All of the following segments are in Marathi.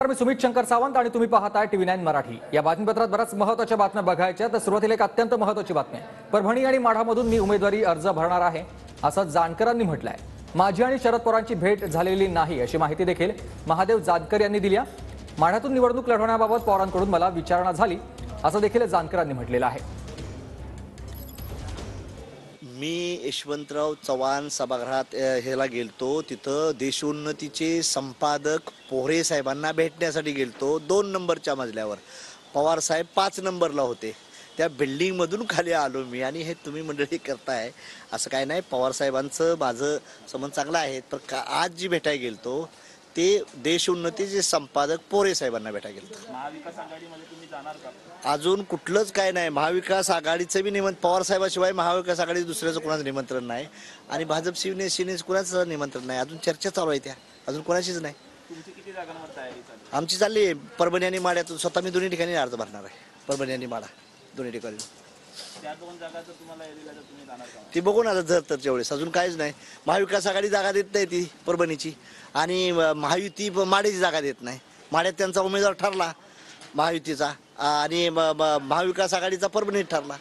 मी सुमित शंकर सावंत आणि तुम्ही पाहताय TV9 मराठी। या बातमीपत्रात बऱ्याच महत्त्वाच्या बातम्या बघायच्या। तर सुरुवातीला एक अत्यंत महत्त्वाची बातमी आहे। परभणी आणि माढामधून मी उमेदवारी अर्ज भरणार आहे असं जानकरांनी म्हटलंय। माझी आणि शरद पवारांची भेट झालेली नाही अशी माहिती देखील महादेव जानकर यांनी दिली आहे। माढ्यातून निवडणूक लढवण्याबाबत पवारांकडून मला विचारणा झाली असं देखील जानकरांनी म्हटलेलं आहे। मी यशवंतराव चव्हाण सभागृहात ह्याला गेलतो। तिथं देशोन्नतीचे संपादक पोहरे साहेबांना भेटण्यासाठी गेलतो। 2 नंबरच्या मजल्यावर पवार साहेब 5 नंबरला होते। त्या बिल्डिंगमधून खाली आलो मी आणि हे तुम्ही मंडळी करताय असं काय नाही। पवार साहेबांचं माझं संबंध चांगला आहे। पण आज जी भेटायला गेलतो ते देशोन्नतीचे संपादक पोहरे साहेबांना भेटायला गेलतो। महाविकास आघाडीमध्ये तुम्ही जाणार का? अजून कुठलंच काय नाही। महाविकास आघाडीचं बी निमंत्रण पवार साहेबाशिवाय महाविकास आघाडी दुसऱ्याचं कोणाचं निमंत्रण नाही आणि भाजप शिवसेनेचं कोणाचं निमंत्रण नाही। अजून चर्चा चालू आहे, त्या अजून कोणाचीच नाही। तुमची किती जागांवर तयारी चालू? आमची चालली आहे परभणी आणि माढ्यातून। स्वतः मी दोन्ही ठिकाणी अर्ज भरणार आहे, परभणी आणि माढा दोन्ही ठिकाणी। त्या 2 जागाचं तुम्हाला एरियाला तुम्ही जाणार का? ती बघून आता जर तर जेवढेच अजून काहीच नाही। महाविकास आघाडी जागा देत नाही ती परभणीची आणि महायुती माढ्याची जागा देत नाही। माढ्यात त्यांचा उमेदवार ठरला महायुतीचा आणि महाविकास आघाडीचा परभणीत ठरला।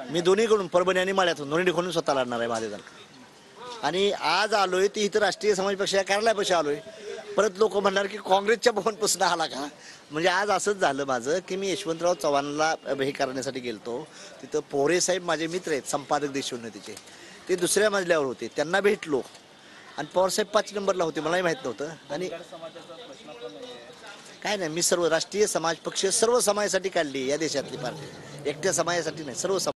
मी दोन्हीकडून परभणी आणि माढ्यातून दोन्ही ठिकाणून स्वतः लढणार आहे महादेव जानकर। आणि आज आलोय ती इथं राष्ट्रीय समाज पक्ष या कार्यालयापाशी आलोय। परत लोक म्हणणार की काँग्रेसच्या भवनपासून आला का। म्हणजे आज असंच झालं माझं की मी यशवंतराव चव्हाणला हे करण्यासाठी गेलतो। तिथं पोहरे साहेब माझे मित्र आहेत संपादक देशोन्नतीचे, ते दुसऱ्या मजल्यावर होते, त्यांना भेटलो आणि पवार साहेब 5 नंबरला होते, मलाही माहित नव्हतं। आणि काय नाही, मी सर्व राष्ट्रीय समाज पक्ष सर्व समाजासाठी काढली या देशातली पार्टी, एकट्या समाजासाठी नाही, सर्व